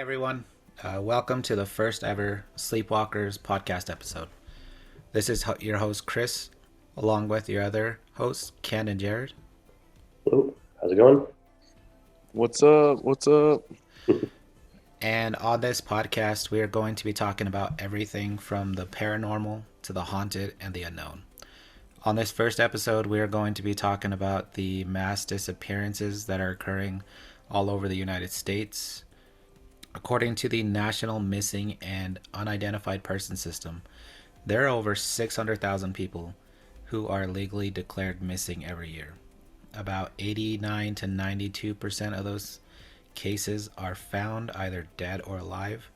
Everyone. Welcome to the first ever Sleepwalkers podcast episode. This is your host, Chris, along with your other hosts, Ken and Jared. Hello, how's it going? What's up? What's up? And on this podcast, we are going to be talking about everything from the paranormal to the haunted and the unknown. On this first episode, we are going to be talking about the mass disappearances that are occurring all over the United States. According to the National Missing and Unidentified Person System, there are over 600,000 people who are legally declared missing every year. About 89 to 92% of those cases are found either dead or alive.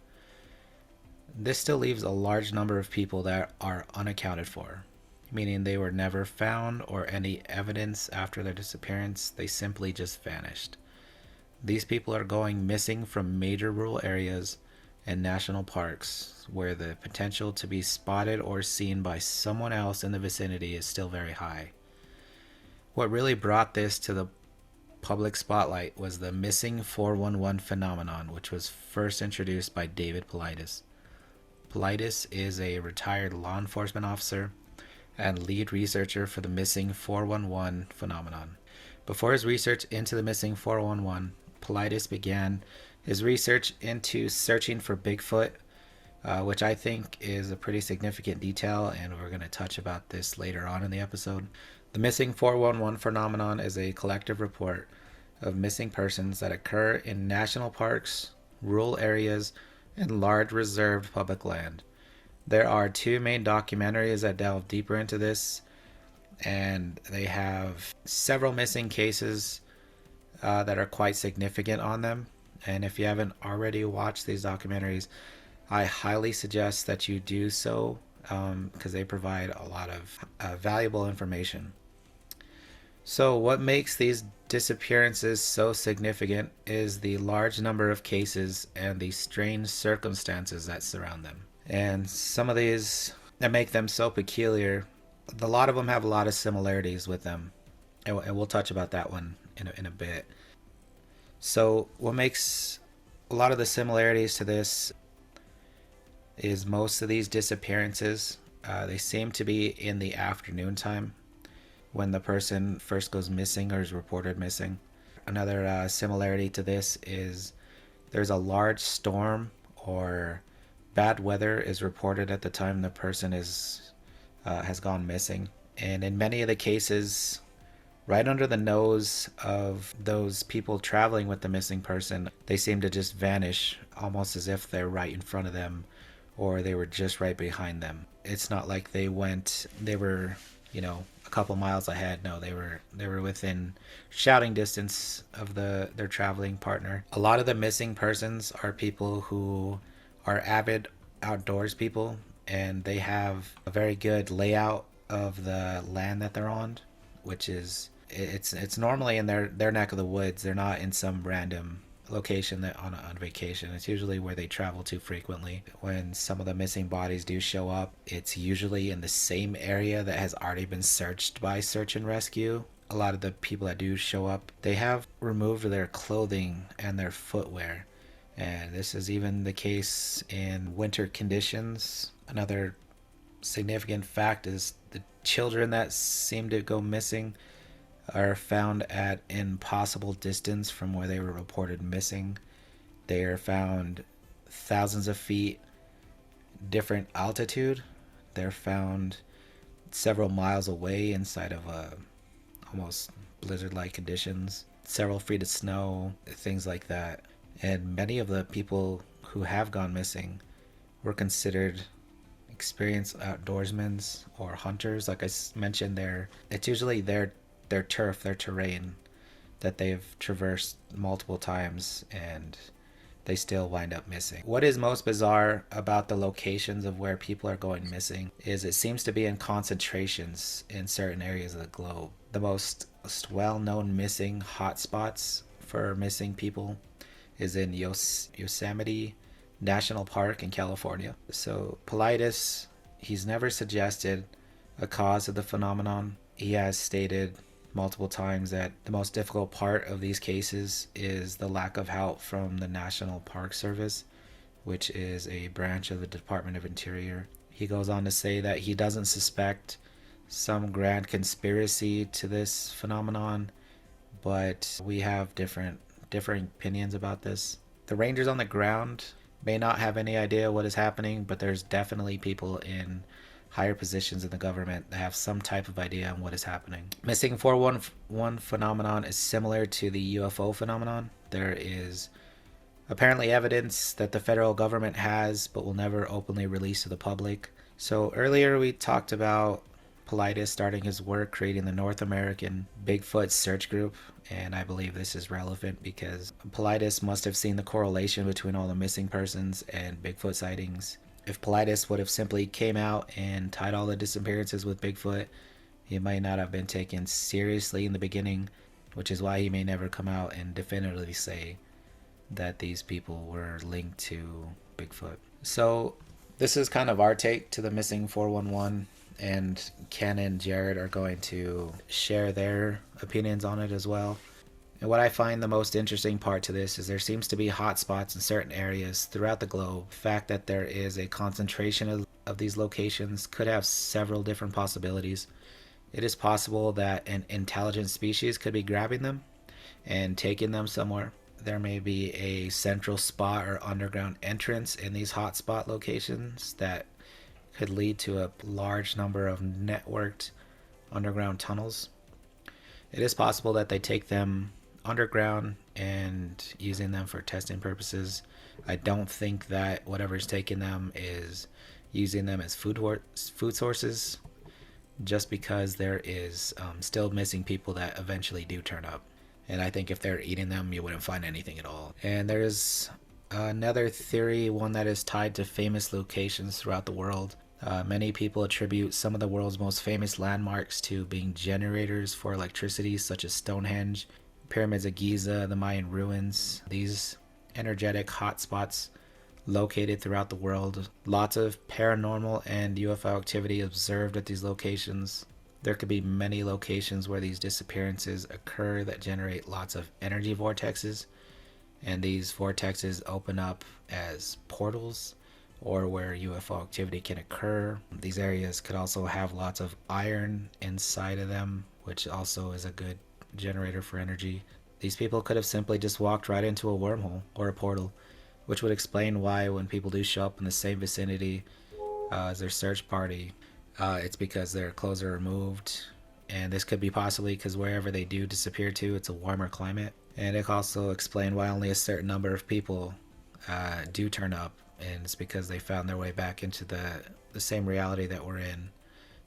This still leaves a large number of people that are unaccounted for, meaning they were never found or any evidence after their disappearance, they simply just vanished. These people are going missing from major rural areas and national parks where the potential to be spotted or seen by someone else in the vicinity is still very high. What really brought this to the public spotlight was the missing 411 phenomenon, which was first introduced by David Paulides. Paulides is a retired law enforcement officer and lead researcher for the missing 411 phenomenon. Before his research into the missing 411, Paulides began his research into searching for Bigfoot, which I think is a pretty significant detail, and we're going to touch about this later on in the episode. The missing 411 phenomenon is a collective report of missing persons that occur in national parks, rural areas, and large reserved public land. There are two main documentaries that delve deeper into this, and they have several missing cases that are quite significant on them. And if you haven't already watched these documentaries, I highly suggest that you do so because they provide a lot of valuable information. So what makes these disappearances so significant is the large number of cases and the strange circumstances that surround them. And some of these that make them so peculiar, a lot of them have a lot of similarities with them. And we'll touch about that one in a bit. So what makes a lot of the similarities to this is most of these disappearances, they seem to be in the afternoon time when the person first goes missing or is reported missing. Another similarity to this is there's a large storm or bad weather is reported at the time the person has gone missing. And in many of the cases, right under the nose of those people traveling with the missing person, they seem to just vanish, almost as if they're right in front of them or they were just right behind them. It's not like they were, a couple miles ahead. No, they were within shouting distance of their traveling partner. A lot of the missing persons are people who are avid outdoors people, and they have a very good layout of the land that they're on, which is it's normally in their neck of the woods. They're not in some random location that on vacation. It's usually where they travel to frequently. When some of the missing bodies do show up, it's usually in the same area that has already been searched by search and rescue. A lot of the people that do show up, they have removed their clothing and their footwear, and this is even the case in winter conditions. Another significant fact is the children that seem to go missing are found at impossible distance from where they were reported missing. They are found thousands of feet different altitude. They're found several miles away inside of almost blizzard-like conditions, several feet of snow, things like that. And many of the people who have gone missing were considered experienced outdoorsmen or hunters. Like I mentioned, it's usually their turf, their terrain that they've traversed multiple times, and they still wind up missing. What is most bizarre about the locations of where people are going missing is it seems to be in concentrations in certain areas of the globe. The most well-known missing hotspots for missing people is in Yosemite National Park in California. So Paulides, he's never suggested a cause of the phenomenon. He has stated multiple times that the most difficult part of these cases is the lack of help from the National Park Service, which is a branch of the Department of Interior. He goes on to say that he doesn't suspect some grand conspiracy to this phenomenon, but we have differing opinions about this. The rangers on the ground may not have any idea what is happening, but there's definitely people in higher positions in the government that have some type of idea on what is happening. Missing 411 phenomenon is similar to the UFO phenomenon. There is apparently evidence that the federal government has but will never openly release to the public. So earlier we talked about Paulides starting his work creating the North American Bigfoot Search Group, and I believe this is relevant because Paulides must have seen the correlation between all the missing persons and Bigfoot sightings. If Paulides would have simply came out and tied all the disappearances with Bigfoot, he might not have been taken seriously in the beginning, which is why he may never come out and definitively say that these people were linked to Bigfoot. So this is kind of our take to the missing 411, and Ken and Jared are going to share their opinions on it as well. And what I find the most interesting part to this is there seems to be hotspots in certain areas throughout the globe. The fact that there is a concentration of these locations could have several different possibilities. It is possible that an intelligent species could be grabbing them and taking them somewhere. There may be a central spot or underground entrance in these hotspot locations that could lead to a large number of networked underground tunnels. It is possible that they take them underground and using them for testing purposes. I don't think that whatever's taking them is using them as food sources, just because there is still missing people that eventually do turn up. And I think if they're eating them, you wouldn't find anything at all. And there's another theory, one that is tied to famous locations throughout the world. Many people attribute some of the world's most famous landmarks to being generators for electricity, such as Stonehenge, Pyramids of Giza, the Mayan ruins. These energetic hotspots located throughout the world. Lots of paranormal and UFO activity observed at these locations. There could be many locations where these disappearances occur that generate lots of energy vortexes, and these vortexes open up as portals or where UFO activity can occur. These areas could also have lots of iron inside of them, which also is a good generator for energy. These people could have simply just walked right into a wormhole or a portal, which would explain why when people do show up in the same vicinity as their search party, it's because their clothes are removed. And this could be possibly because wherever they do disappear to, it's a warmer climate. And it also explain why only a certain number of people do turn up, and it's because they found their way back into the same reality that we're in,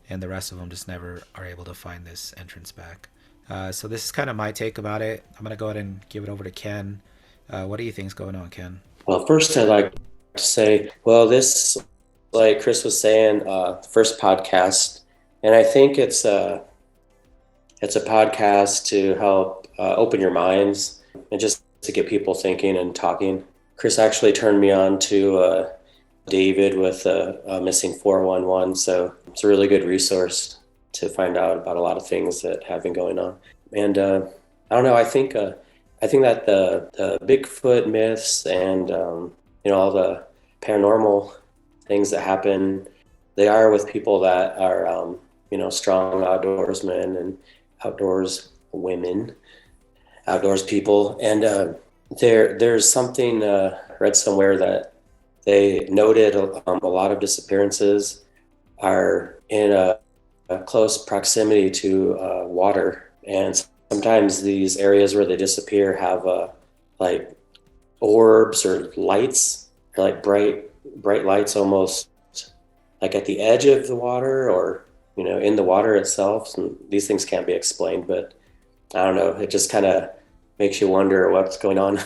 and the rest of them just never are able to find this entrance back. So this is kind of my take about it. I'm going to go ahead and give it over to Ken. What do you think is going on, Ken? Well, first I'd like to say, well, this, like Chris was saying, the first podcast, and I think it's a podcast to help open your minds and just to get people thinking and talking. Chris actually turned me on to David with Missing 411, so it's a really good resource to find out about a lot of things that have been going on. And I don't know, I think that the Bigfoot myths and all the paranormal things that happen, they are with people that are strong outdoorsmen and outdoors women, outdoors people. And there's something read somewhere that they noted a lot of disappearances are in a close proximity to water, and sometimes these areas where they disappear have like orbs or lights, or like bright lights, almost like at the edge of the water or in the water itself. And these things can't be explained, but I don't know, it just kind of makes you wonder what's going on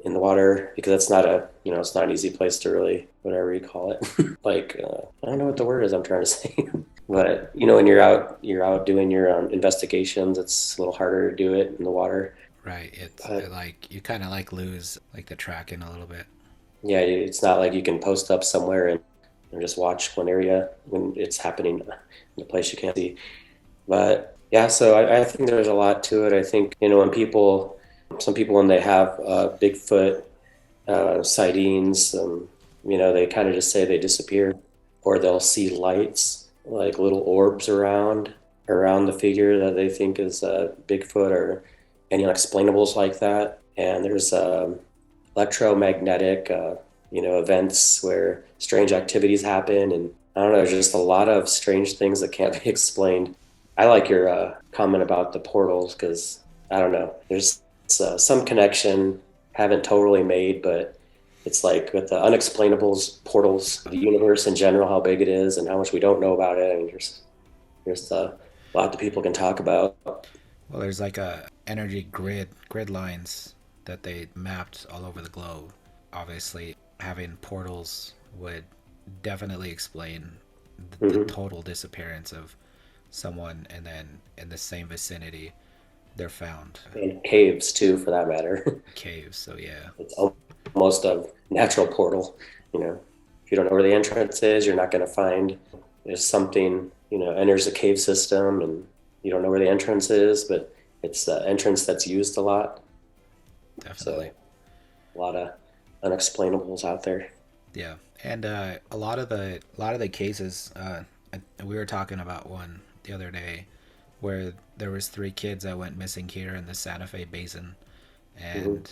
in the water, because it's not it's not an easy place to really, whatever you call it, like I don't know what the word is I'm trying to say. But when you're out doing your investigations, it's a little harder to do it in the water. Right. It's like you kind of like lose like the tracking a little bit. Yeah, it's not like you can post up somewhere and just watch one area when it's happening in a place you can't see. But Yeah, so I think there's a lot to it. I think, when some people, when they have Bigfoot sightings, they kind of just say they disappear, or they'll see lights, like little orbs around the figure that they think is Bigfoot or any unexplainables like that. And there's electromagnetic, events where strange activities happen, and I don't know, there's just a lot of strange things that can't be explained. I like your comment about the portals because I don't know, there's some connection haven't totally made, but it's like with the unexplainables, portals, the universe in general, how big it is and how much we don't know about it. And there's a lot that people can talk about. Well, there's like a energy grid lines that they mapped all over the globe. Obviously, having portals would definitely explain the Hmm. total disappearance of someone, and then in the same vicinity, they're found And caves too, for that matter. caves. So yeah, It's almost a natural portal. If you don't know where the entrance is, you're not going to find there's something, enters a cave system and you don't know where the entrance is, but it's the entrance that's used a lot. definitely. So a lot of unexplainables out there. Yeah, and a lot of the cases, we were talking about one the other day where there was three kids that went missing here in the Santa Fe Basin, Hmm. and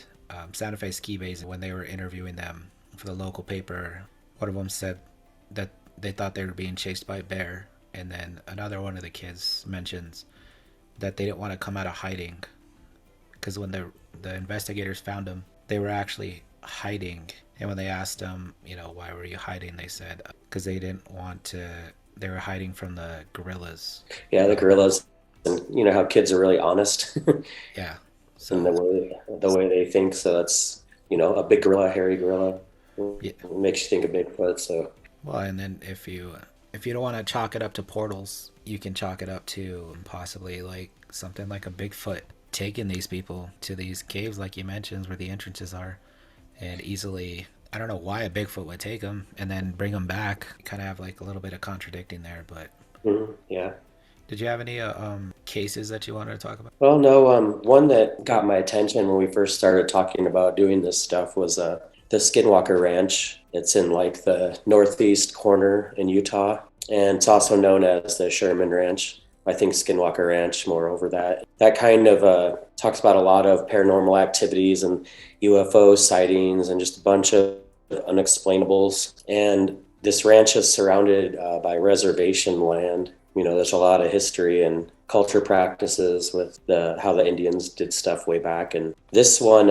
Santa Fe Ski Basin. When they were interviewing them for the local paper, one of them said that they thought they were being chased by a bear, and then another one of the kids mentions that they didn't want to come out of hiding because when the investigators found them, they were actually hiding. And when they asked them, why were you hiding, they said because they didn't want to. They were hiding from the gorillas. Yeah, the Uh, gorillas, and how kids are really honest yeah. in So the way they think. So that's a big gorilla, hairy gorilla. yeah. It makes you think of Bigfoot. So Well, and then if you don't want to chalk it up to portals, you can chalk it up to possibly like something like a Bigfoot taking these people to these caves, like you mentioned, where the entrances are, and easily. I don't know why a Bigfoot would take them and then bring them back. Kind of have like a little bit of contradicting there, but yeah. did you have any cases that you wanted to talk about? Well, no, one that got my attention when we first started talking about doing this stuff was the Skinwalker Ranch. It's in like the northeast corner in Utah, and it's also known as the Sherman Ranch. I think Skinwalker Ranch, more over that. That kind of talks about a lot of paranormal activities and UFO sightings and just a bunch of unexplainables. And this ranch is surrounded by reservation land. There's a lot of history and culture practices with how the Indians did stuff way back. And this one,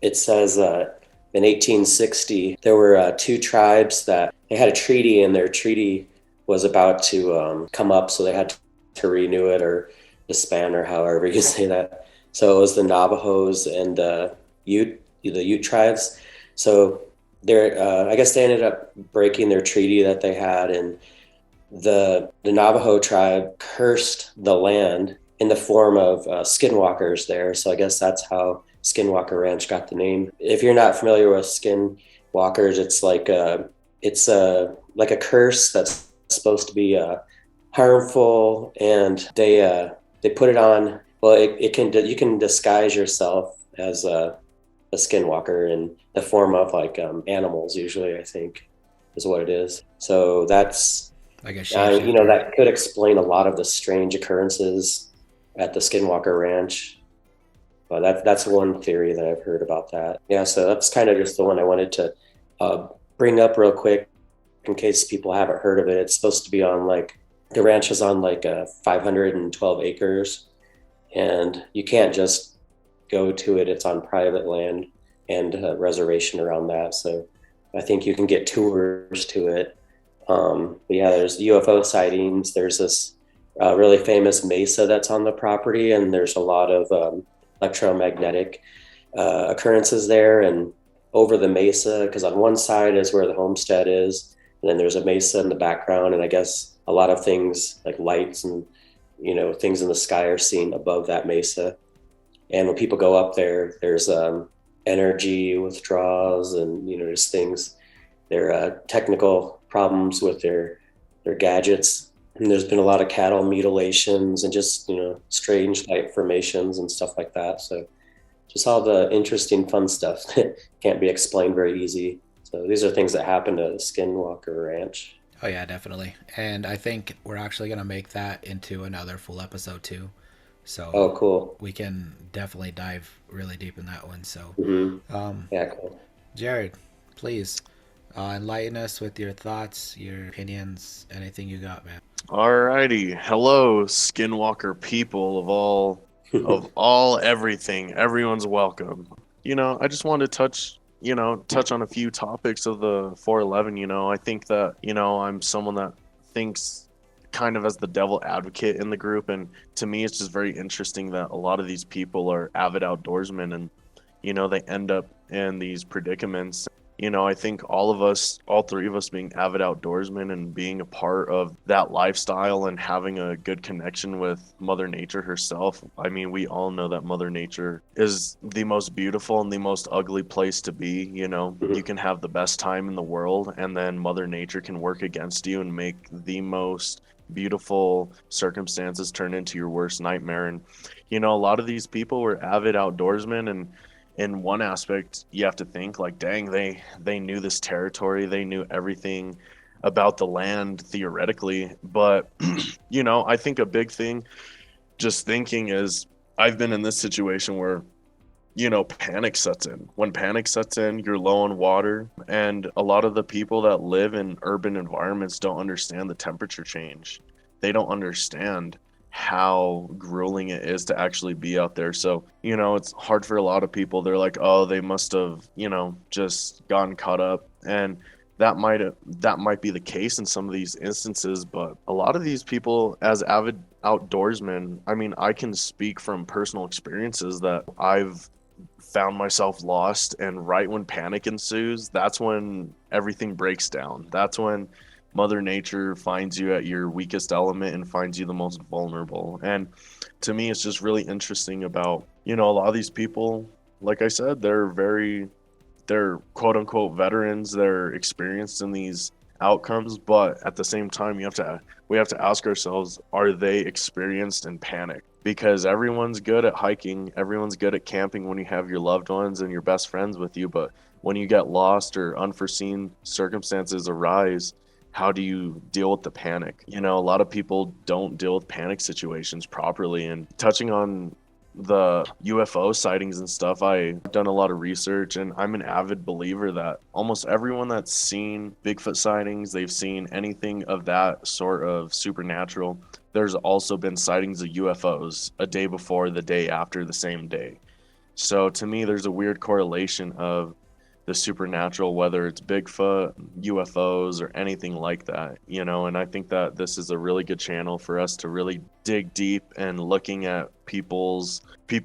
it says in 1860 there were two tribes that they had a treaty, and their treaty was about to come up, so they had to renew it or disband or however you say that. So it was the Navajos and the Ute tribes. So I guess they ended up breaking their treaty that they had, and the Navajo tribe cursed the land in the form of skinwalkers there. So I guess that's how Skinwalker Ranch got the name. If you're not familiar with skinwalkers, it's like a curse that's supposed to be harmful, and they put it on. Well, it can you can disguise yourself as a skinwalker in the form of like animals. Usually, I think is what it is. So that's Like a shapeshifter? that could explain a lot of the strange occurrences at the Skinwalker Ranch. But that's one theory that I've heard about that. Yeah, so that's kind of just the one I wanted to uh, bring up real quick in case people haven't heard of it. It's supposed to be on like the ranch is on like 512 acres, and you can't just go to it. It's on private land and a reservation around that. So I think you can get tours to it. But yeah, there's UFO sightings. There's this really famous mesa that's on the property, and there's a lot of electromagnetic occurrences there. And over the mesa, because on one side is where the homestead is, and then there's a mesa in the background, and I guess a lot of things like lights and things in the sky are seen above that mesa. And when people go up there, there's energy withdrawals and just things. There are technical problems with their gadgets And there's been a lot of cattle mutilations and just, strange light formations and stuff like that. So just all the interesting, fun stuff that can't be explained very easy. So these are things that happen to Skinwalker Ranch. Oh yeah, definitely. And I think we're actually gonna make that into another full episode too. So Oh, cool. we can definitely dive really deep in that one. So, Hmm. um, Yeah, cool. Jared, please enlighten us with your thoughts, your opinions, anything you got, man. Alrighty. Hello, Skinwalker people of all everything. Everyone's welcome. I just wanted to touch on a few topics of the 411. I think that, I'm someone that thinks kind of as the devil advocate in the group, and to me it's just very interesting that a lot of these people are avid outdoorsmen, and they end up in these predicaments. I think all of us, all three of us being avid outdoorsmen and being a part of that lifestyle and having a good connection with Mother Nature herself. I mean, we all know that Mother Nature is the most beautiful and the most ugly place to be. You Mhm. can have the best time in the world, and then Mother Nature can work against you and make the most beautiful circumstances turn into your worst nightmare. And, a lot of these people were avid outdoorsmen, and in one aspect you have to think like, dang, they knew this territory, they knew everything about the land theoretically. But I think a big thing just thinking is, I've been in this situation where panic sets in. When panic sets in, you're low on water, and a lot of the people that live in urban environments don't understand the temperature change. They don't understand how grueling it is to actually be out there. So, it's hard for a lot of people. They're like, "Oh, they must have, just gotten caught up." And that might be the case in some of these instances, but a lot of these people, as avid outdoorsmen, I mean, I can speak from personal experiences that I've found myself lost, and right when panic ensues, that's when everything breaks down. That's when Mother Nature finds you at your weakest element and finds you the most vulnerable. And to me, it's just really interesting about, a lot of these people, like I said, they're quote unquote veterans, they're experienced in these outcomes, but at the same time we have to ask ourselves, are they experienced in panic? Because everyone's good at hiking, everyone's good at camping when you have your loved ones and your best friends with you, but when you get lost or unforeseen circumstances arise, how do you deal with the panic? A lot of people don't deal with panic situations properly. And touching on the UFO sightings and stuff, I've done a lot of research, and I'm an avid believer that almost everyone that's seen Bigfoot sightings, they've seen anything of that sort of supernatural, there's also been sightings of UFOs a day before, the day after, the same day. So to me, there's a weird correlation of the supernatural, whether it's Bigfoot, UFOs, or anything like that, and I think that this is a really good channel for us to really dig deep and looking at people's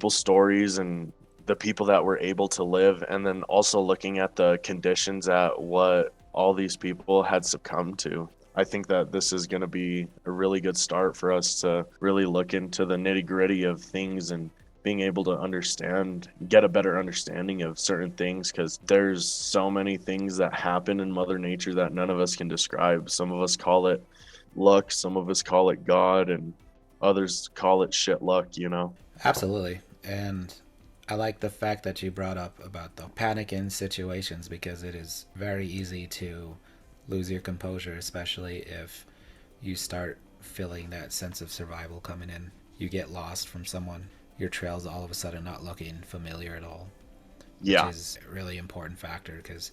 stories and the people that were able to live, and then also looking at the conditions at what all these people had succumbed to. I think that this is going to be a really good start for us to really look into the nitty gritty of things and being able to get a better understanding of certain things, because there's so many things that happen in Mother Nature that none of us can describe. Some of us call it luck, some of us call it God, and others call it shit luck. Absolutely. And I like the fact that you brought up about the panic in situations because it is very easy to lose your composure, especially if you start feeling that sense of survival coming in. You get lost from someone, your trail's all of a sudden not looking familiar at all, which Yeah. is a really important factor because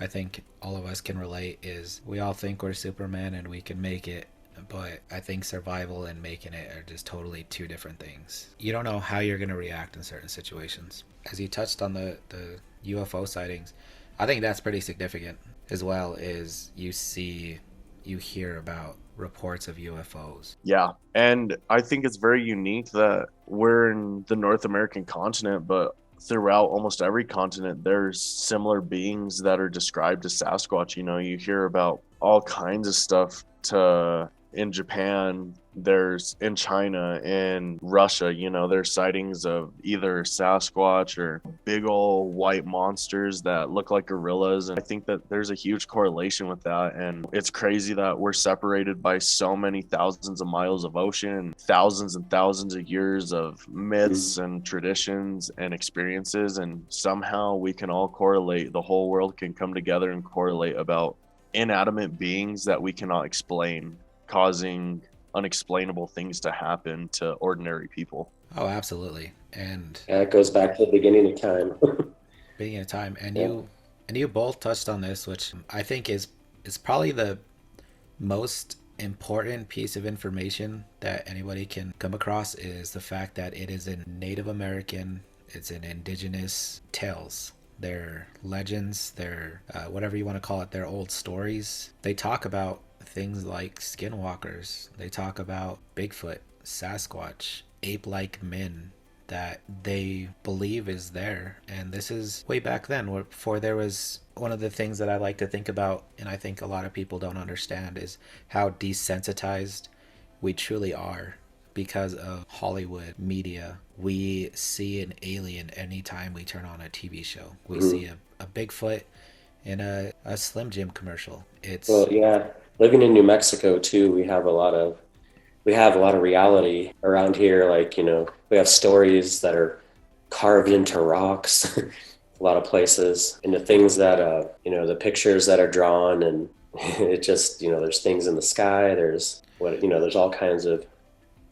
I think all of us can relate is we all think we're Superman and we can make it, but I think survival and making it are just totally two different things. You don't know how you're going to react in certain situations. As you touched on the UFO sightings, I think that's pretty significant as well as you hear about reports of UFOs. Yeah. And I think it's very unique that we're in the North American continent, but throughout almost every continent, there's similar beings that are described as Sasquatch. You hear about all kinds of stuff to in Japan, there's in China, in Russia, there's sightings of either Sasquatch or big old white monsters that look like gorillas. And I think that there's a huge correlation with that. And it's crazy that we're separated by so many thousands of miles of ocean, thousands and thousands of years of myths and traditions and experiences. And somehow we can all correlate, the whole world can come together and correlate about inanimate beings that we cannot explain, causing unexplainable things to happen to ordinary people. Oh, absolutely. And Yeah, it goes back to the beginning of time. being in time, and Yeah. you both touched on this, which I think is probably the most important piece of information that anybody can come across, is the fact that it is in Native American, it's in indigenous tales. Their legends, their whatever you want to call it, their old stories. They talk about things like skinwalkers. They talk about Bigfoot, Sasquatch, ape-like men that they believe is there. And this is way back then, before there was, one of the things that I like to think about, and I think a lot of people don't understand, is how desensitized we truly are because of Hollywood media. We see an alien anytime we turn on a TV show. We see a Bigfoot in a Slim Jim commercial. Well, yeah, living in New Mexico too, we have a lot of reality around here. Like, we have stories that are carved into rocks, a lot of places, and the things that, the pictures that are drawn, and it just, there's things in the sky. There's all kinds of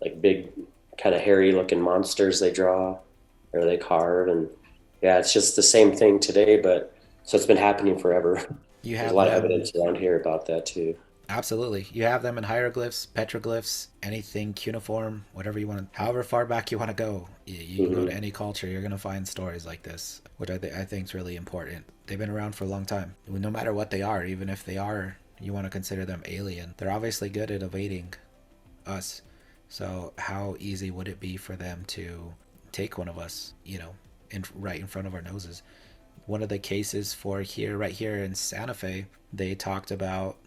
like big kind of hairy looking monsters they draw or they carve. And yeah, it's just the same thing today, but so it's been happening forever. You There's a have lot of them. evidence around here about that too. Absolutely. You have them in hieroglyphs, petroglyphs, anything cuneiform, whatever you want. However far back you want to go, you can go to any culture. You're going to find stories like this, which I think is really important. They've been around for a long time. No matter what they are, even if they are, you want to consider them alien, they're obviously good at evading us. So how easy would it be for them to take one of us, right in front of our noses? One of the cases right here in Santa Fe, they talked about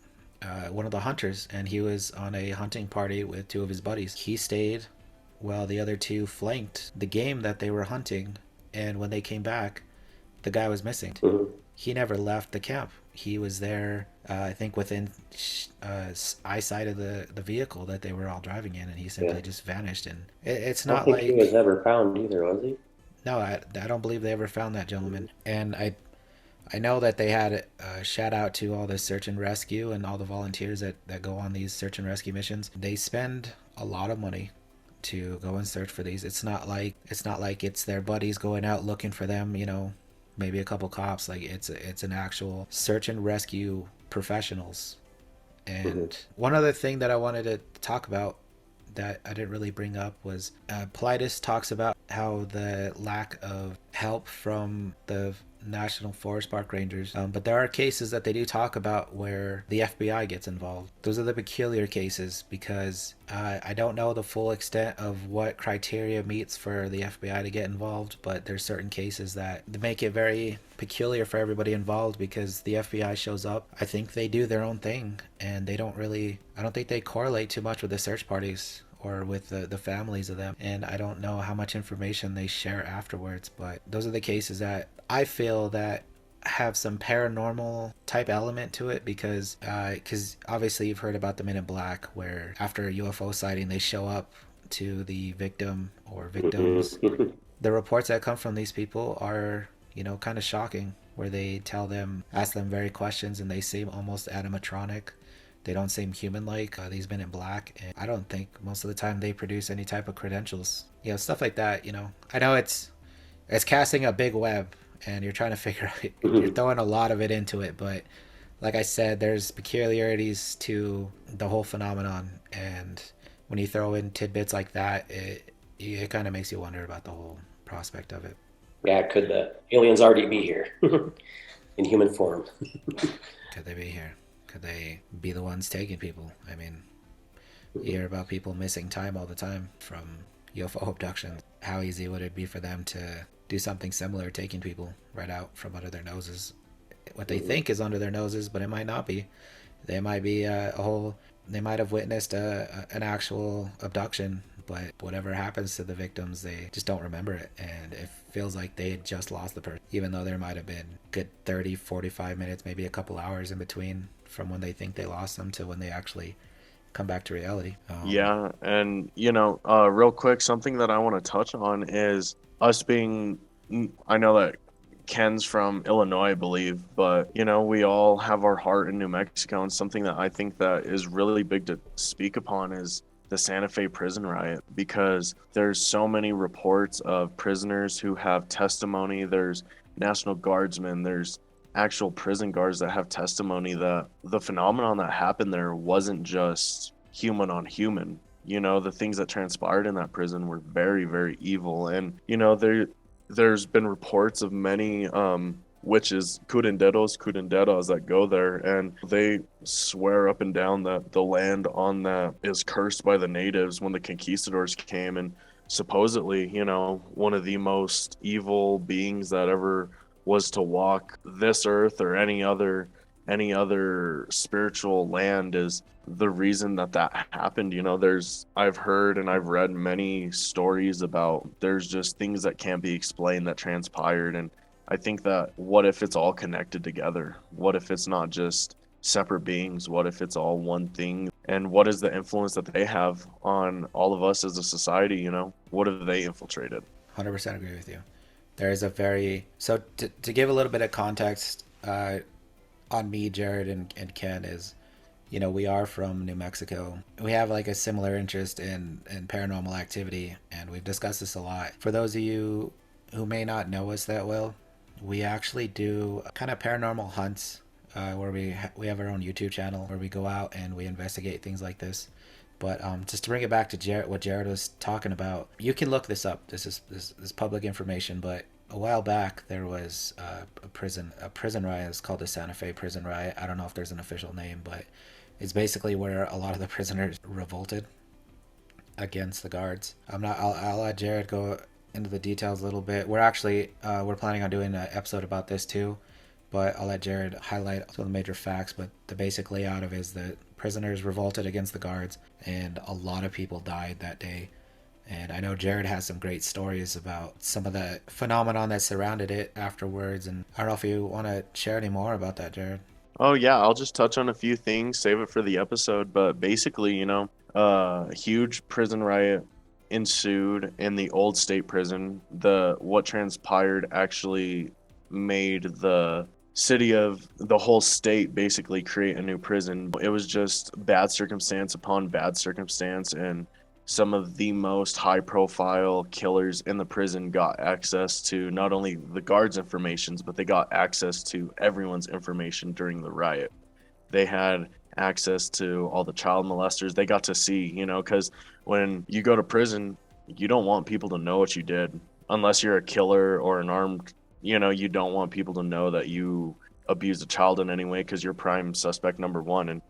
one of the hunters, and he was on a hunting party with two of his buddies. He stayed while the other two flanked the game that they were hunting, and when they came back, the guy was missing. He never left the camp. He was there, I think, within eyesight of the vehicle that they were all driving in, and he simply just vanished. And it's I don't not think he like, was ever found either, was he? no, I don't believe they ever found that gentleman. And I know that they had a shout out to all the search and rescue and all the volunteers that go on these search and rescue missions. They spend a lot of money to go and search for these. It's not like it's their buddies going out looking for them, maybe a couple cops. Like it's an actual search and rescue professionals. And one other thing that I wanted to talk about that I didn't really bring up was Politis talks about how the lack of help from the National Forest Park Rangers, but there are cases that they do talk about where the FBI gets involved. Those are the peculiar cases, because I don't know the full extent of what criteria meets for the FBI to get involved, but there's certain cases that make it very peculiar for everybody involved, because the FBI shows up, I think they do their own thing, and I don't think they correlate too much with the search parties or with the families of them, and I don't know how much information they share afterwards. But those are the cases that I feel that have some paranormal type element to it, because obviously you've heard about the Men in Black, where after a UFO sighting they show up to the victim or victims. The reports that come from these people are, kind of shocking, where they ask them very questions, and they seem almost animatronic. They don't seem human-like, these Men in Black, and I don't think most of the time they produce any type of credentials. Stuff like that, I know it's casting a big web, and you're trying to figure out, you're throwing a lot of it into it, but like I said, there's peculiarities to the whole phenomenon, and when you throw in tidbits like that, it kind of makes you wonder about the whole prospect of it. Yeah, could the aliens already be here in human form? Could they be here? Could they be the ones taking people? I mean, you hear about people missing time all the time from UFO abductions. How easy would it be for them to do something similar, taking people right out from under their noses? What they think is under their noses, but it might not be. They might be a whole They might have witnessed an actual abduction, but whatever happens to the victims, they just don't remember it. And it feels like they had just lost the person, even though there might have been good 30, 45 minutes, maybe a couple hours in between from when they think they lost them to when they actually come back to reality. Yeah, and real quick, something that I want to touch on is us being. I know that Ken's from Illinois, I believe, but we all have our heart in New Mexico, and something that I think that is really big to speak upon is the Santa Fe prison riot, because there's so many reports of prisoners who have testimony. There's National Guardsmen, there's actual prison guards that have testimony that the phenomenon that happened there wasn't just human on human. The things that transpired in that prison were very, very evil. And there's been reports of many witches, curanderos that go there, and they swear up and down that the land on that is cursed by the natives when the conquistadors came. And supposedly, one of the most evil beings that ever was to walk this earth or any other spiritual land is the reason that happened. I've heard and I've read many stories about there's just things that can't be explained that transpired. And I think that what if it's all connected together? What if it's not just separate beings? What if it's all one thing? And what is the influence that they have on all of us as a society? What have they infiltrated? 100% agree with you. There is a very... So to give a little bit of context on me, Jared, and Ken is, we are from New Mexico. We have like a similar interest in paranormal activity, and we've discussed this a lot. For those of you who may not know us that well, we actually do kind of paranormal hunts where we have our own YouTube channel where we go out and we investigate things like this. But just to bring it back to what Jared was talking about, you can look this up. This is public information, but a while back there was a prison riot. It's called the Santa Fe prison riot. I don't know if there's an official name, but it's basically where a lot of the prisoners revolted against the guards. I'll let Jared go into the details a little bit. We're planning on doing an episode about this too, but I'll let Jared highlight some of the major facts. But the basic layout of it is that prisoners revolted against the guards, and a lot of people died that day. And I know Jared has some great stories about some of the phenomenon that surrounded it afterwards. And I don't know if you want to share any more about that, Jared. Oh yeah, I'll just touch on a few things, save it for the episode. But basically, a huge prison riot ensued in the old state prison. What transpired actually made the whole state basically create a new prison. It was just bad circumstance upon bad circumstance, and some of the most high profile killers in the prison got access to not only the guards' informations, but they got access to everyone's information during the riot. They had access to all the child molesters. They got to see, because when you go to prison, you don't want people to know what you did unless you're a killer or an armed, you don't want people to know that you abused a child in any way, because you're prime suspect number one. And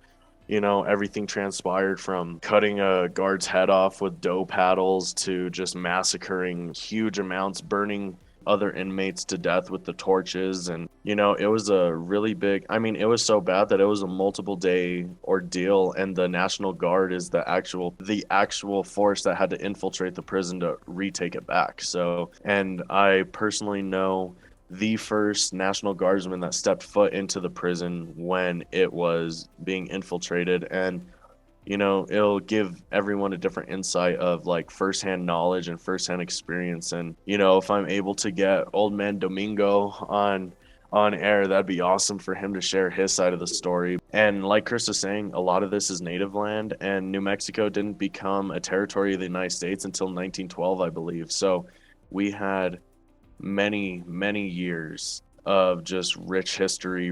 everything transpired from cutting a guard's head off with dough paddles to just massacring huge amounts, burning other inmates to death with the torches. And it was a really big, it was so bad that it was a multiple day ordeal, and the National Guard is the actual force that had to infiltrate the prison to retake it back. So, and I personally know the first National Guardsman that stepped foot into the prison when it was being infiltrated. And it'll give everyone a different insight of like firsthand knowledge and firsthand experience. And if I'm able to get old man Domingo on air, that'd be awesome for him to share his side of the story. And like Chris was saying, a lot of this is native land, and New Mexico didn't become a territory of the United States until 1912, I believe. So we had many years of just rich history,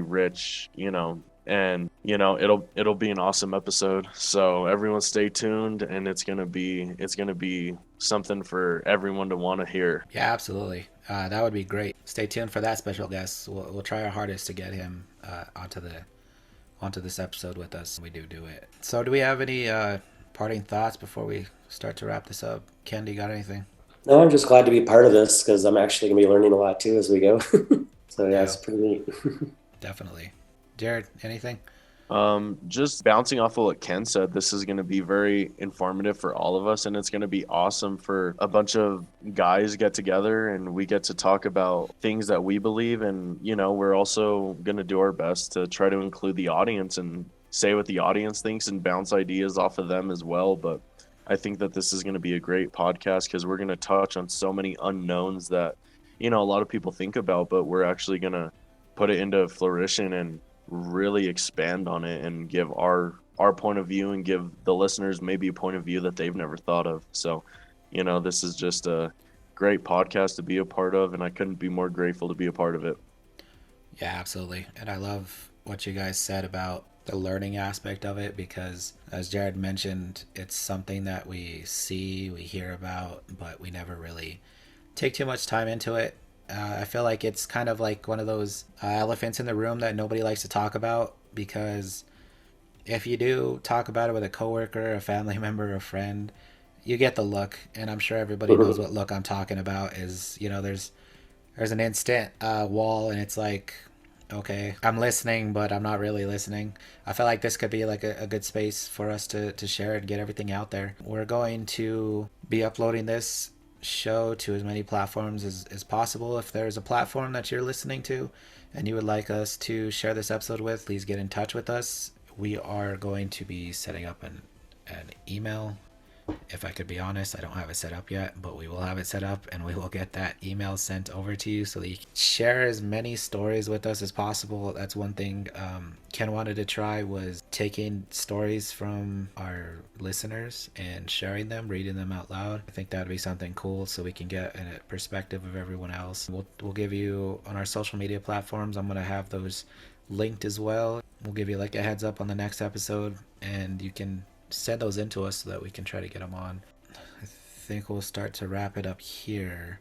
and it'll be an awesome episode. So everyone stay tuned, and it's gonna be something for everyone to want to hear. Yeah, absolutely. That would be great. Stay tuned for that special guest. We'll try our hardest to get him onto this episode with us. We do it. So do we have any parting thoughts before we start to wrap this up? Ken, do you got anything? No, I'm just glad to be part of this because I'm actually going to be learning a lot too as we go. So yeah, it's pretty neat. Definitely. Jared, anything? Just bouncing off of what Ken said, this is going to be very informative for all of us, and it's going to be awesome for a bunch of guys get together and we get to talk about things that we believe. And, we're also going to do our best to try to include the audience and say what the audience thinks and bounce ideas off of them as well. But I think that this is going to be a great podcast because we're going to touch on so many unknowns that, a lot of people think about, but we're actually going to put it into fruition and really expand on it and give our point of view and give the listeners maybe a point of view that they've never thought of. So, this is just a great podcast to be a part of, and I couldn't be more grateful to be a part of it. Yeah, absolutely. And I love what you guys said about the learning aspect of it, because as Jared mentioned, it's something that we see, we hear about, but we never really take too much time into it. I feel like it's kind of like one of those elephants in the room that nobody likes to talk about, because if you do talk about it with a coworker, a family member, a friend, you get the look, and I'm sure everybody knows what look I'm talking about. Is there's an instant wall, and it's like, okay, I'm listening, but I'm not really listening. I feel like this could be like a good space for us to share and get everything out there. We're going to be uploading this show to as many platforms as possible. If there's a platform that you're listening to and you would like us to share this episode with, please get in touch with us. We are going to be setting up an email. If I could be honest, I don't have it set up yet, but we will have it set up, and we will get that email sent over to you so that you can share as many stories with us as possible. That's one thing Ken wanted to try, was taking stories from our listeners and sharing them, reading them out loud. I think that would be something cool so we can get a perspective of everyone else. We'll give you on our social media platforms. I'm going to have those linked as well. We'll give you like a heads up on the next episode, and you can send those into us so that we can try to get them on. I think we'll start to wrap it up here.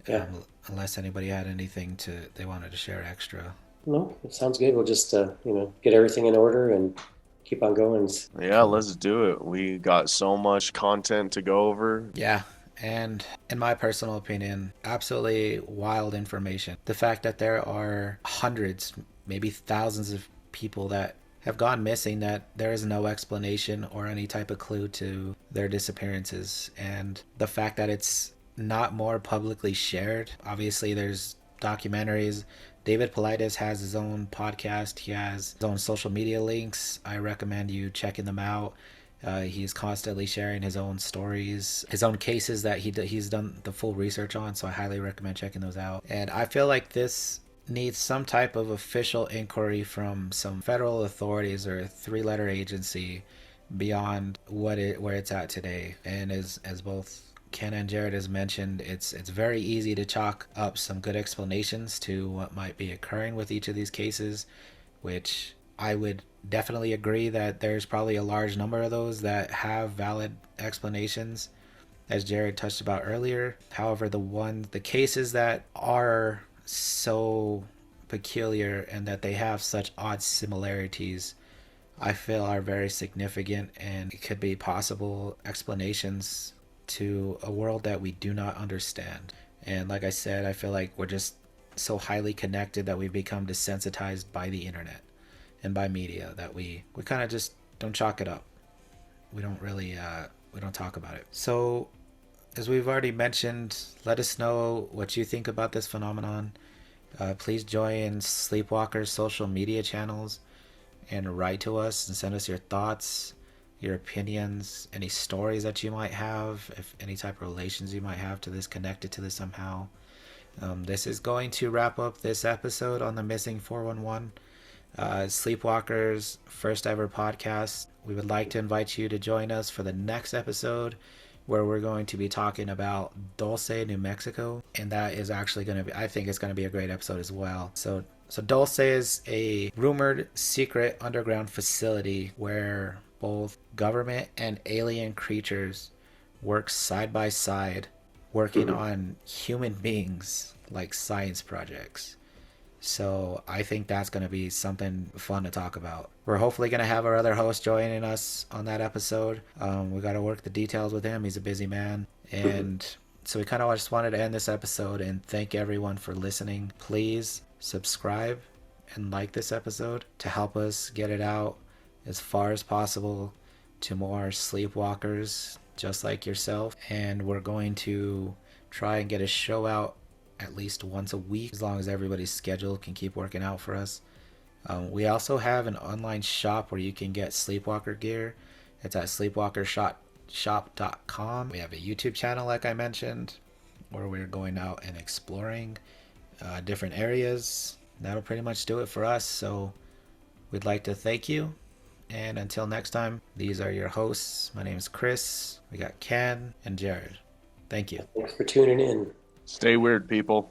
Yeah. Unless anybody had anything they wanted to share extra. No, it sounds good. We'll just get everything in order and keep on going. Yeah, let's do it. We got so much content to go over. Yeah. And in my personal opinion, absolutely wild information. The fact that there are hundreds, maybe thousands of people that have gone missing, that there is no explanation or any type of clue to their disappearances. And the fact that it's not more publicly shared. Obviously, there's documentaries. David Paulides has his own podcast. He has his own social media links. I recommend you checking them out. He's constantly sharing his own stories, his own cases that he's done the full research on. So I highly recommend checking those out. And I feel like this needs some type of official inquiry from some federal authorities or a three-letter agency beyond where it's at today. And as both Ken and Jared has mentioned, it's very easy to chalk up some good explanations to what might be occurring with each of these cases, which I would definitely agree that there's probably a large number of those that have valid explanations, as Jared touched about earlier. However, the cases that are so peculiar and that they have such odd similarities, I feel are very significant, and it could be possible explanations to a world that we do not understand. And like I said, I feel like we're just so highly connected that we've become desensitized by the internet and by media that we kind of just don't chalk it up. We don't really we don't talk about it. So as we've already mentioned, let us know what you think about this phenomenon. Please join Sleepwalker's social media channels and write to us and send us your thoughts, your opinions, any stories that you might have, if any type of relations you might have to this, connected to this somehow. This is going to wrap up this episode on the Missing 411, Sleepwalker's first ever podcast. We would like to invite you to join us for the next episode, where we're going to be talking about Dulce, New Mexico. And that is actually going to be, I think it's going to be a great episode as well. So Dulce is a rumored secret underground facility where both government and alien creatures work side by side, working on human beings like science projects. So I think that's going to be something fun to talk about. We're hopefully going to have our other host joining us on that episode. We got to work the details with him. He's a busy man. And so we kind of just wanted to end this episode and thank everyone for listening. Please subscribe and like this episode to help us get it out as far as possible to more sleepwalkers just like yourself. And we're going to try and get a show out at least once a week, as long as everybody's schedule can keep working out for us. We also have an online shop where you can get sleepwalker gear. It's at sleepwalkershop.com. We have a YouTube channel, like I mentioned, where we're going out and exploring different areas. That'll pretty much do it for us. So we'd like to thank you. And until next time, these are your hosts. My name is Chris. We got Ken and Jared. Thank you. Thanks for tuning in. Stay weird, people.